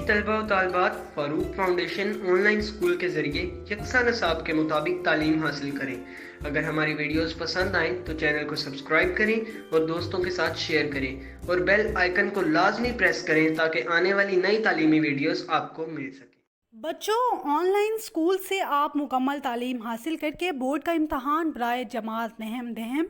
तलबा व तालिबात Farooq foundation online school के ज़रिए यकसा निसाब के मुताबिक तालीम हासिल करें। अगर हमारी वीडियोस पसंद आएँ तो चैनल को सब्सक्राइब करें और दोस्तों के साथ शेयर करें और बेल आइकन को लाजमी प्रेस करें ताकि आने वाली नई तालीमी वीडियोस आपको मिल सके। बच्चों, ऑनलाइन स्कूल से आप मुकम्मल तालीम हासिल करके बोर्ड का इम्तहान बराए जमात नहम दहम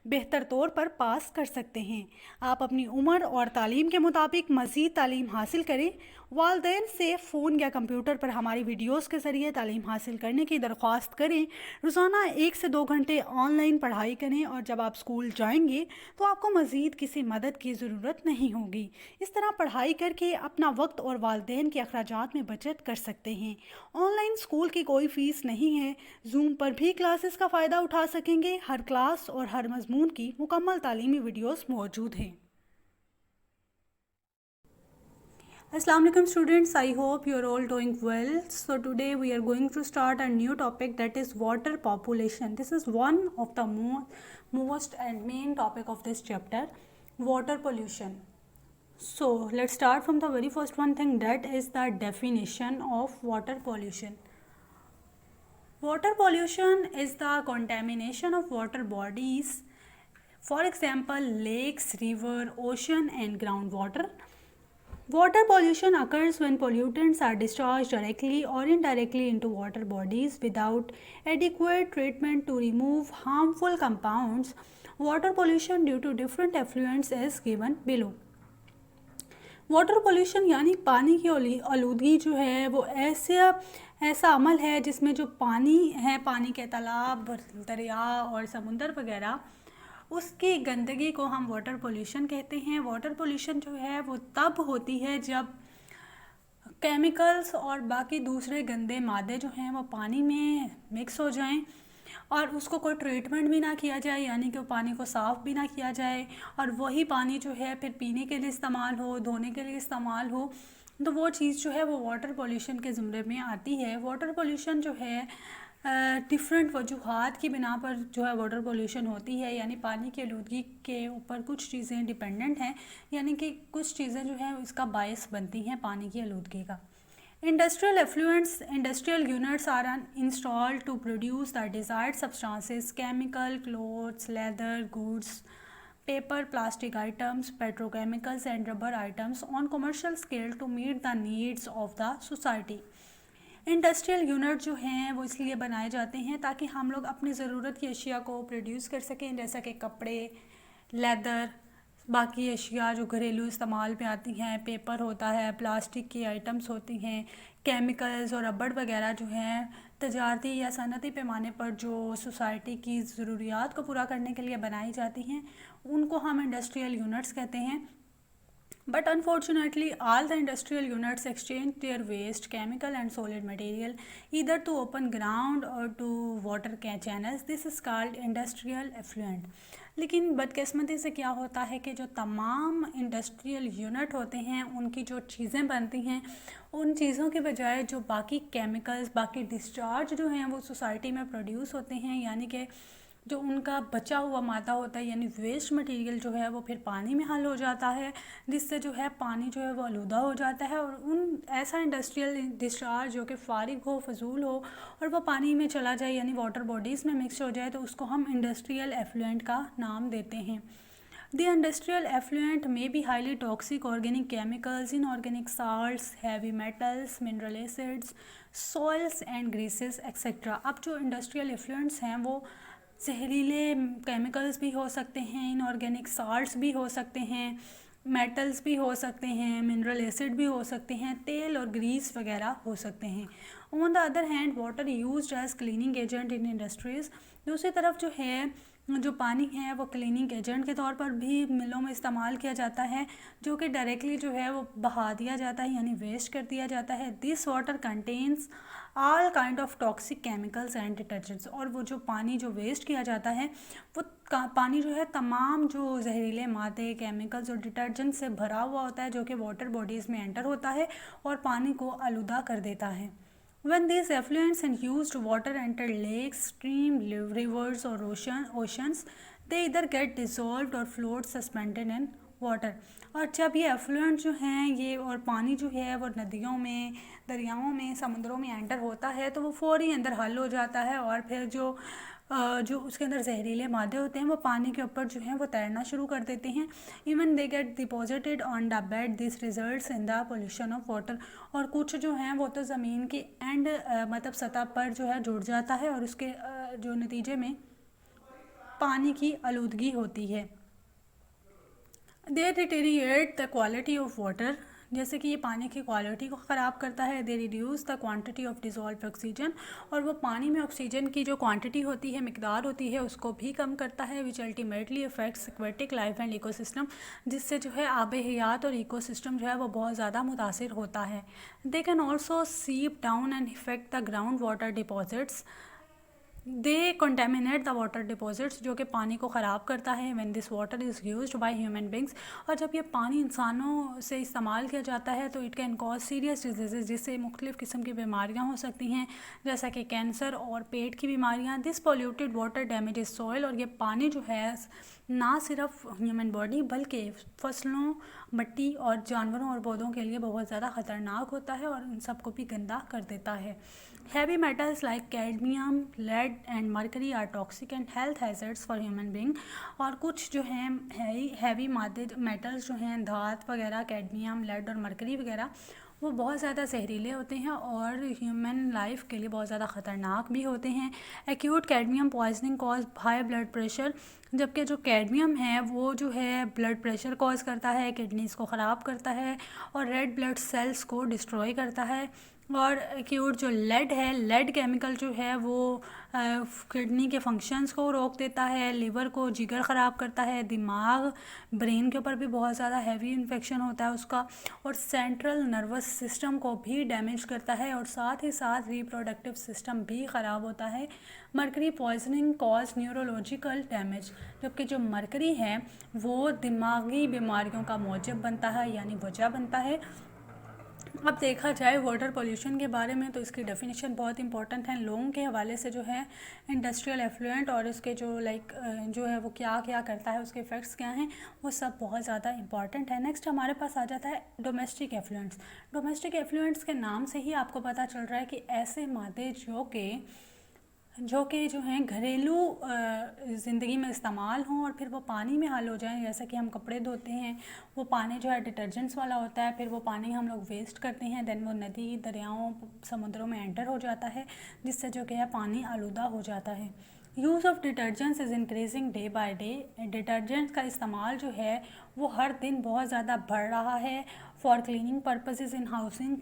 बेहतर तौर पर पास कर सकते हैं। आप अपनी उम्र और तालीम के मुताबिक मज़ीद तालीम हासिल करें। वालदैन से फ़ोन या कंप्यूटर पर हमारी वीडियोस के ज़रिए तालीम हासिल करने की दरख्वास्त करें। रोज़ाना 1 से 2 घंटे ऑनलाइन पढ़ाई करें और जब आप स्कूल जाएंगे तो आपको मज़ीद किसी मदद की ज़रूरत नहीं होगी। इस तरह पढ़ाई करके अपना वक्त और वालदैन के अखराजात में बचत कर सकते हैं। ऑनलाइन स्कूल की कोई फ़ीस नहीं है। जूम पर भी क्लासेस का फ़ायदा उठा सकेंगे। हर क्लास और हर मजमून की मुकम्मल तालीमी वीडियोस मौजूद हैं। Assalamu alaikum students, I hope you are all doing well. So today we are going to start a new topic, that is water population. This is one of the most and main topic of this chapter, water pollution. So let's start from the very first one thing, that is the definition of water pollution. Water pollution is the contamination of water bodies, for example lakes, river, ocean and groundwater. Water pollution occurs when pollutants are discharged directly or indirectly into water bodies without adequate treatment to remove harmful compounds. Water pollution due to different effluents is given below. Water pollution यानी पानी की आलूदगी जो है वो ऐसा अमल है जिसमें जो पानी है, पानी के तालाब, दरिया और समुंदर वगैरह, उसकी गंदगी को हम वाटर पोल्यूशन कहते हैं। वाटर पोल्यूशन जो है वो तब होती है जब केमिकल्स और बाकी दूसरे गंदे मादे जो हैं वो पानी में मिक्स हो जाएं और उसको कोई ट्रीटमेंट भी ना किया जाए, यानी कि पानी को साफ़ भी ना किया जाए और वही पानी जो है फिर पीने के लिए इस्तेमाल हो, धोने के लिए इस्तेमाल हो, तो वो चीज़ जो है वो वाटर पोल्यूशन के ज़ुमरे में आती है। वाटर पोल्यूशन जो है डिफरेंट वजूहात की बिना पर जो है वाटर पोल्यूशन होती है, यानी पानी की आलूदगी के ऊपर कुछ चीज़ें डिपेंडेंट हैं, यानी कि कुछ चीज़ें जो है इसका बायस बनती हैं पानी की आलूदगी का। Industrial effluents, industrial units are installed to produce the desired substances, chemical, clothes, leather, goods, paper, plastic items, petrochemicals and rubber items on commercial scale to meet the needs of the society. Industrial unit जो हैं वो इसलिए बनाए जाते हैं ताकि हम लोग अपनी ज़रूरत की अशिया को प्रोड्यूस कर सकें, जैसा कि कपड़े, लेदर, बाकी अशिया जो घरेलू इस्तेमाल में आती हैं, पेपर होता है, प्लास्टिक की आइटम्स होती हैं, केमिकल्स और रबड़ वगैरह जो हैं तजारती या सनती पैमाने पर जो सोसाइटी की ज़रूरियात को पूरा करने के लिए बनाई जाती हैं, उनको हम इंडस्ट्रियल यूनिट्स कहते हैं। But unfortunately, all the industrial units exchange their waste, chemical and solid material either to open ground or to water channels. This is called industrial effluent. लेकिन बदकिस्मती से क्या होता है कि जो तमाम इंडस्ट्रियल यूनिट होते हैं उनकी जो चीज़ें बनती हैं, उन चीज़ों के बजाय जो बाकी केमिकल्स, बाकी डिस्चार्ज जो हैं वो सोसाइटी में प्रोड्यूस होते हैं, यानी कि जो उनका बचा हुआ मादा होता है यानी वेस्ट मटेरियल जो है वो फिर पानी में हल हो जाता है, जिससे जो है पानी जो है वो आलूदा हो जाता है और उन ऐसा इंडस्ट्रियल डिस्चार्ज जो कि फारिग हो, फजूल हो और वो पानी में चला जाए यानी वाटर बॉडीज़ में मिक्स हो जाए, तो उसको हम इंडस्ट्रियल एफ्लुएंट का नाम देते हैं। The industrial effluent may be highly toxic, organic chemicals, inorganic salts, heavy metals, mineral acids, soils and greases etc. अब जो इंडस्ट्रियल एफ्लुएंट्स हैं वो जहरीले केमिकल्स भी हो सकते हैं, इनऑर्गेनिक साल्ट्स भी हो सकते हैं, मेटल्स भी हो सकते हैं, मिनरल एसिड भी हो सकते हैं, तेल और ग्रीस वगैरह हो सकते हैं। On the other hand water used as cleaning agent in industries, दूसरी तरफ जो है जो पानी है वो क्लीनिंग एजेंट के तौर पर भी मिलों में इस्तेमाल किया जाता है, जो कि डायरेक्टली जो है वो बहा दिया जाता है यानी वेस्ट कर दिया जाता है। This water contains all kind of toxic chemicals and detergents, और वो जो पानी जो वेस्ट किया जाता है वो पानी जो है तमाम जो जहरीले मादे, केमिकल्स और डिटर्जेंट से भरा हुआ होता है, जो कि वाटर बॉडीज़ में एंटर होता है और पानी को आलूदा कर देता है। When these effluents and used water enter lakes, streams, rivers or oceans, they either get dissolved or float suspended in water. और जब ये एफ्लुएंट जो हैं ये और पानी जो है वो नदियों में, दरियाओं में, समुद्रों में एंटर होता है तो वो फ़ौरी अंदर हल हो जाता है और फिर जो उसके अंदर जहरीले मादे होते हैं वो पानी के ऊपर जो हैं वो तैरना शुरू कर देते हैं। Even they get deposited on the bed, this results in the pollution of water. और कुछ जो हैं वो तो ज़मीन की मतलब सतह पर जो है जुड़ जाता है और उसके जो नतीजे में पानी की आलूदगी होती है। They deteriorate the quality of water, जैसे कि ये पानी की क्वालिटी को ख़राब करता है। They reduce the quantity of dissolve oxygen, और वो पानी में ऑक्सीजन की जो क्वांटिटी होती है, मिकदार होती है, उसको भी कम करता है। Which ultimately affects aquatic life and ecosystem, जिससे जो है आब हयात और इकोसिस्टम जो है वो बहुत ज़्यादा मुतासिर होता है। दे कैन ऑल्सो सीप down and effect the ground water deposits. They contaminate the water deposits, जो कि पानी को ख़राब करता है। When this water is used by human beings, और जब ये पानी इंसानों से इस्तेमाल किया जाता है तो it can cause serious disease, जिससे मुख्तलिफ़ किस्म की बीमारियाँ हो सकती हैं, जैसा कि कैंसर और पेट की बीमारियाँ। This polluted water damages soil, और ये पानी जो है ना सिर्फ ह्यूमन बॉडी बल्कि फसलों, मिट्टी और जानवरों और पौधों के लिए बहुत ज़्यादा ख़तरनाक होता है और इन सबको भी गंदा कर देता है। Heavy metals like cadmium, lead and mercury are toxic and health hazards for human being। और कुछ जो हैं हैवी मादे मेटल्स जो हैं, धात वगैरह, कैडमियम, लेड और मरकरी वगैरह, वो बहुत ज़्यादा जहरीले होते हैं और ह्यूमन लाइफ के लिए बहुत ज़्यादा ख़तरनाक भी होते हैं। Acute cadmium poisoning cause high blood pressure, जबकि जो कैडमियम है वो जो है ब्लड प्रेशर कॉज करता है, किडनीज़ को ख़राब करता है और रेड ब्लड सेल्स को डिस्ट्रॉय करता है। और एक्यूट जो लेड है, लेड केमिकल जो है वो किडनी के फंक्शंस को रोक देता है, लिवर को, जिगर ख़राब करता है, दिमाग, ब्रेन के ऊपर भी बहुत ज़्यादा हैवी इन्फेक्शन होता है उसका, और सेंट्रल नर्वस सिस्टम को भी डैमेज करता है, और साथ ही साथ रिप्रोडक्टिव सिस्टम भी ख़राब होता है। Mercury poisoning cause neurological damage, जबकि जो मरकरी है वो दिमागी बीमारियों का मौजब बनता है, यानी वजह बनता है। अब देखा जाए वाटर पोल्यूशन के बारे में तो इसकी डेफिनेशन बहुत इंपॉर्टेंट है। लोगों के हवाले से जो है इंडस्ट्रियल एफ्लुएंट और इसके जो जो है वो क्या क्या करता है, उसके इफ़ेक्ट्स क्या हैं, वो सब बहुत ज़्यादा इंपॉर्टेंट है। नेक्स्ट हमारे पास आ जाता है डोमेस्टिक एफ्लुएंट्स। डोमेस्टिक एफ्लुएंट्स के नाम से ही आपको पता चल रहा है कि ऐसे मादे जो हैं घरेलू ज़िंदगी में इस्तेमाल हों और फिर वो पानी में हल हो जाएं। जैसा कि हम कपड़े धोते हैं, वो पानी जो है डिटर्जेंट्स वाला होता है, फिर वो पानी हम लोग वेस्ट करते हैं, देन वो नदी, दरियाओं, समुद्रों में एंटर हो जाता है, जिससे जो कि है पानी आलूदा हो जाता है। Use of detergents is increasing day by day. Detergents का इस्तेमाल जो है वो हर दिन बहुत ज़्यादा बढ़ रहा है। For cleaning purposes in housing,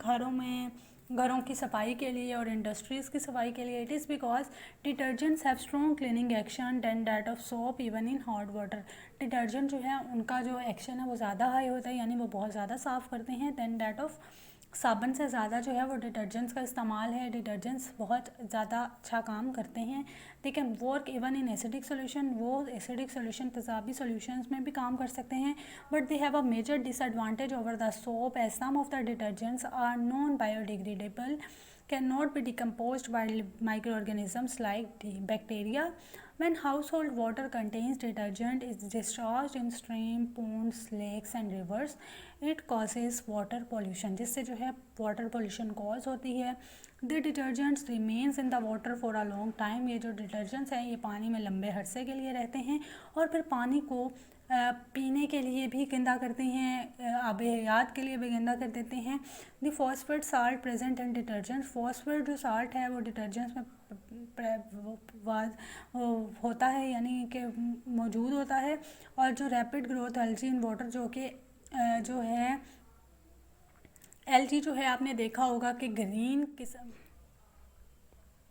घरों की सफाई के लिए और इंडस्ट्रीज़ की सफाई के लिए। It is because detergents have strong cleaning action than that of soap even in hot water. Detergent जो है उनका जो एक्शन है वो ज़्यादा हाई होता है, यानी वो बहुत ज़्यादा साफ़ करते हैं दैन दैट ऑफ साबुन से ज़्यादा जो है वो डिटर्जेंट्स का इस्तेमाल है। डिटर्जेंट्स बहुत ज़्यादा अच्छा काम करते हैं। They can work even in acidic solution, वो एसिडिक सोल्यूशन, तेज़ाबी सोल्यूशंस में भी काम कर सकते हैं। But they have a major disadvantage over the soap as some of the detergents are non biodegradable, can not be decomposed by microorganisms like bacteria. When household water contains detergent is discharged in stream, ponds, lakes and rivers, it causes water pollution, जिससे जो है water pollution cause होती है। The detergents remains in the water for a long time, ये जो detergents हैं ये पानी में लंबे अरसे के लिए रहते हैं और फिर पानी को पीने के लिए भी गंदा करते हैं, आब हयात के लिए भी गंदा कर देते हैं। The phosphate salt present in detergent, phosphate जो साल्ट है वो डिटर्जेंट्स में होता है, यानी कि मौजूद होता है। और जो rapid growth algae in water, जो कि जो है एल्गी जो है आपने देखा होगा कि ग्रीन किस्म,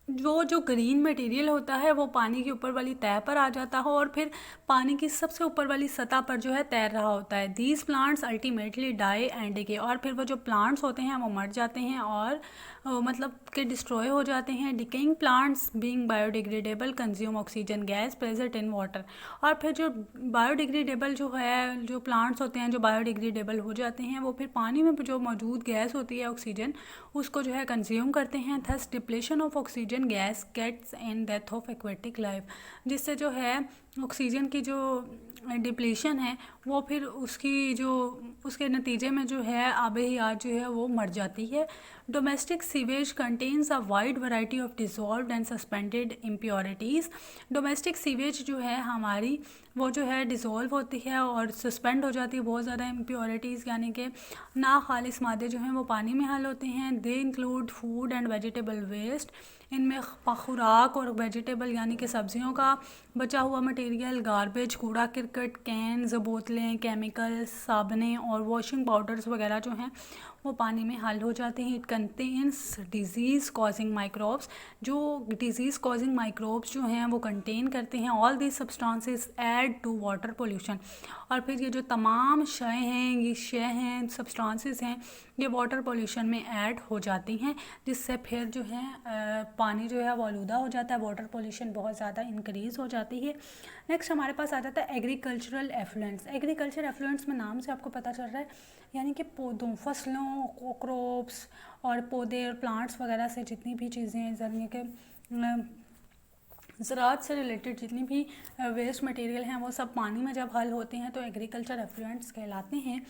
जो ग्रीन मटेरियल होता है वो पानी के ऊपर वाली तह पर आ जाता हो और फिर पानी की सबसे ऊपर वाली सतह पर जो है तैर रहा होता है। These plants ultimately die and decay, और फिर वो जो प्लांट्स होते हैं वो मर जाते हैं और मतलब कि डिस्ट्रॉय हो जाते हैं। Decaying plants being biodegradable consume oxygen gas present in water, और फिर जो बायोडिग्रेडेबल जो प्लांट्स होते हैं जो बायोडिग्रेडेबल हो जाते हैं वो फिर पानी में जो मौजूद गैस होती है ऑक्सीजन, उसको जो है कंज्यूम करते हैं। Thus depletion of oxygen oxygen gas gets in death of aquatic life, जिससे जो है ऑक्सीजन की जो डिप्लीशन है वो फिर उसके नतीजे में जो है आबे हयात जो है वो मर जाती है। Domestic sewage contains a wide variety of dissolved and suspended impurities. Domestic sewage जो है हमारी वो जो है डिसॉल्व होती है और सस्पेंड हो जाती है बहुत ज़्यादा इम्प्योरिटीज़, यानी कि ना खालिस मादे जो हैं वो पानी में हल होते हैं। They include food and vegetable waste, इनमें खुराक और वेजिटेबल यानी कि सब्जियों का बचा हुआ मटेरियल, गार्बेज, कूड़ा करकट, कैन्स, बोतलें, केमिकल्स, साबुनें और वॉशिंग पाउडर्स वगैरह जो हैं वो पानी में हल हो जाते हैं। It contains disease causing microbes, जो डिजीज़ कॉजिंग माइक्रोब्स जो हैं वो कंटेन करते हैं। All these substances add to water pollution, और फिर ये जो तमाम शय हैं सब्सटेंसेस हैं ये वाटर पोल्यूशन में ऐड हो जाती हैं, जिससे फिर जो है पानी जो है वो आलूदा हो जाता है, वाटर पोल्यूशन बहुत ज़्यादा इंक्रीज़ हो जाती है। नेक्स्ट हमारे पास आ जाता है एग्रीकल्चरल एफ्लुएंट्स। एग्रीकल्चर एफ्लुएंट्स में नाम से आपको पता चल रहा है यानी कि पौधों, फसलों, क्रॉप्स और पौधे और प्लांट्स वगैरह से जितनी भी चीज़ें यानी कि ज़राअत से रिलेटेड जितनी भी वेस्ट मटेरियल हैं वो सब पानी में जब हल होते हैं तो एग्रीकल्चर एफ्लुएंट्स कहलाते हैं।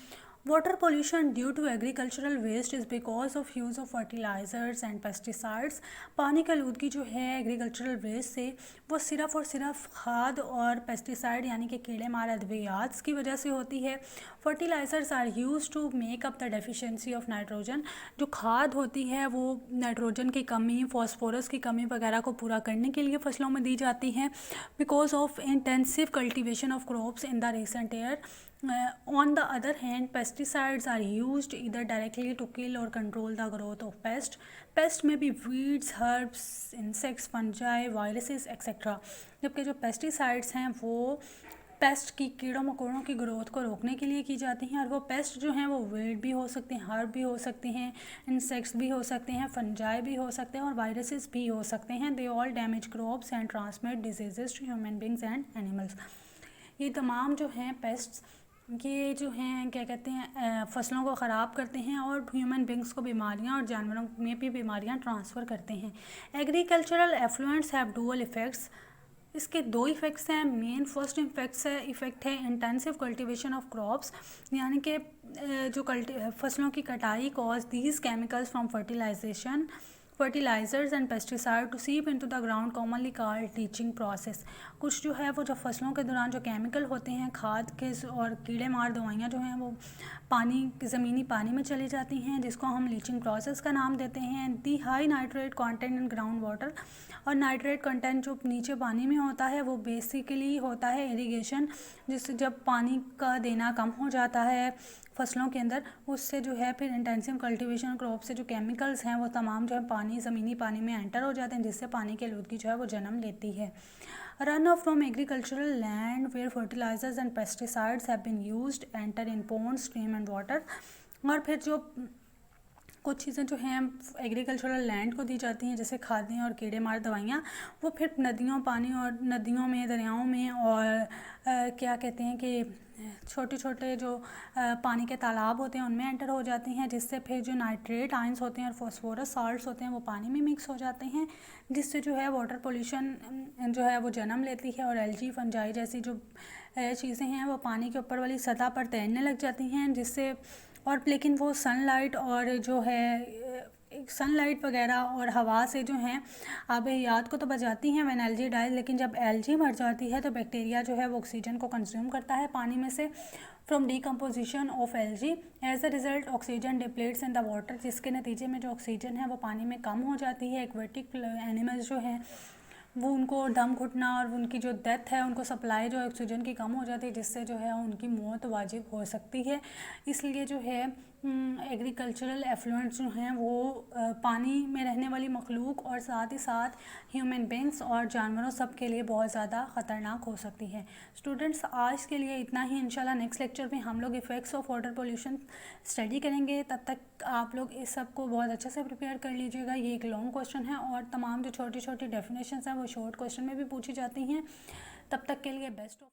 Water pollution due to agricultural waste is because of use of fertilisers and pesticides. पानी की आलूदगी जो है एग्रीकल्चरल वेस्ट से वो सिर्फ़ और सिर्फ खाद और पेस्टिसाइड यानी कि कीड़े मार अद्वियात की वजह से होती है। Fertilisers are use to make up the deficiency of nitrogen. जो खाद होती है वो नाइट्रोजन की कमी, फॉस्फोरस की कमी वगैरह को पूरा करने के लिए फसलों में दी जाती हैं। Because of intensive cultivation of crops in the recent year. On the other hand, pesticides are used either directly to kill or control the growth of pest. Pest may be weeds, herbs, insects, fungi, viruses, etc. जबकि जो pesticides हैं वो paste की कीड़ों मकोड़ों की growth को रोकने के लिए की जाती हैं, और वो पेस्ट जो हैं वो वीड भी हो सकते हैं, हर्ब भी हो सकते हैं, इंसेक्ट्स भी हो सकते हैं, फंजाई भी हो सकते हैं और वायरसेस भी हो सकते हैं। They all damage crops and transmit diseases to human beings and animals. ये तमाम जो हैं पेस्ट्स ये जो हैं क्या कहते हैं फसलों को ख़राब करते हैं और ह्यूमन बींग्स को बीमारियां और जानवरों में भी बीमारियां ट्रांसफ़र करते हैं। Agricultural effluents have dual effects. इसके दो इफ़ेक्ट्स हैं। मेन फर्स्ट इफ़ेक्ट है इंटेंसिव कल्टीवेशन ऑफ क्रॉप्स, यानी कि जो फसलों की कटाई cause these chemicals from fertilizers and pesticide to seep into the ground, commonly called leaching process. कुछ जो है वो जो फसलों के दौरान जो केमिकल होते हैं, खाद के और कीड़े मार दवाइयाँ जो हैं वो ज़मीनी पानी में चली जाती हैं, जिसको हम लीचिंग प्रोसेस का नाम देते हैं। The high nitrate content in ground water, और नाइट्रेट कंटेंट जो नीचे पानी में होता है वो बेसिकली होता है इरिगेशन, जिससे जब पानी का देना कम हो जाता है फसलों के अंदर, उससे जो है फिर इंटेंसिव कल्टीवेशन क्रॉप से जो केमिकल्स हैं वो तमाम जो है ज़मीनी पानी में एंटर हो जाते हैं, जिससे पानी की आलूदगी जो है वो जन्म लेती है। Run off from agricultural land where fertilisers and pesticides have been used enter in pond, stream and water. और फिर जो कुछ चीज़ें जो हैं एग्रीकल्चरल लैंड को दी जाती हैं जैसे खादें और कीड़े मार दवाइयाँ, वो फिर नदियों में दरियाओं में और क्या कहते हैं कि छोटे छोटे जो पानी के तालाब होते हैं उनमें एंटर हो जाती हैं, जिससे फिर जो नाइट्रेट आयंस होते हैं और फॉस्फोरस साल्ट्स होते हैं वो पानी में मिक्स हो जाते हैं, जिससे जो है वाटर पोल्यूशन जो है वो जन्म लेती है। और एल्गी, फंजाई जैसी जो चीज़ें हैं वो पानी के ऊपर वाली सतह पर तैरने लग जाती हैं, जिससे और लेकिन वो सनलाइट और जो है सनलाइट वगैरह और हवा से जो हैं आब हयात को तो बचाती हैं व्हेन एल्गी डाइज, लेकिन जब एल्गी मर जाती है तो बैक्टीरिया जो है वो ऑक्सीजन को कंज्यूम करता है पानी में से from decomposition of algae. As a result oxygen depletes in the water, जिसके नतीजे में जो ऑक्सीजन है वो पानी में कम हो जाती है। एक्वेटिक एनिमल्स जो हैं वो उनको दम घुटना और उनकी जो डेथ है, उनको सप्लाई जो ऑक्सीजन की कम हो जाती है, जिससे जो है उनकी मौत वाजिब हो सकती है। इसलिए जो है एग्रीकल्चरल एफ्लुएंट्स जो हैं वो पानी में रहने वाली मखलूक और साथ ही साथ ह्यूमन बींग्स और जानवरों सब के लिए बहुत ज़्यादा ख़तरनाक हो सकती है। स्टूडेंट्स आज के लिए इतना ही। इंशाल्लाह नेक्स्ट लेक्चर में हम लोग effects of water pollution study करेंगे। तब तक आप लोग इस सब को बहुत अच्छे से प्रिपेयर कर लीजिएगा। ये एक लॉन्ग क्वेश्चन है और तमाम जो छोटी छोटी डेफिनेशंस हैं वो शॉर्ट क्वेश्चन में भी पूछी जाती हैं। तब तक के लिए बेस्ट ऑफ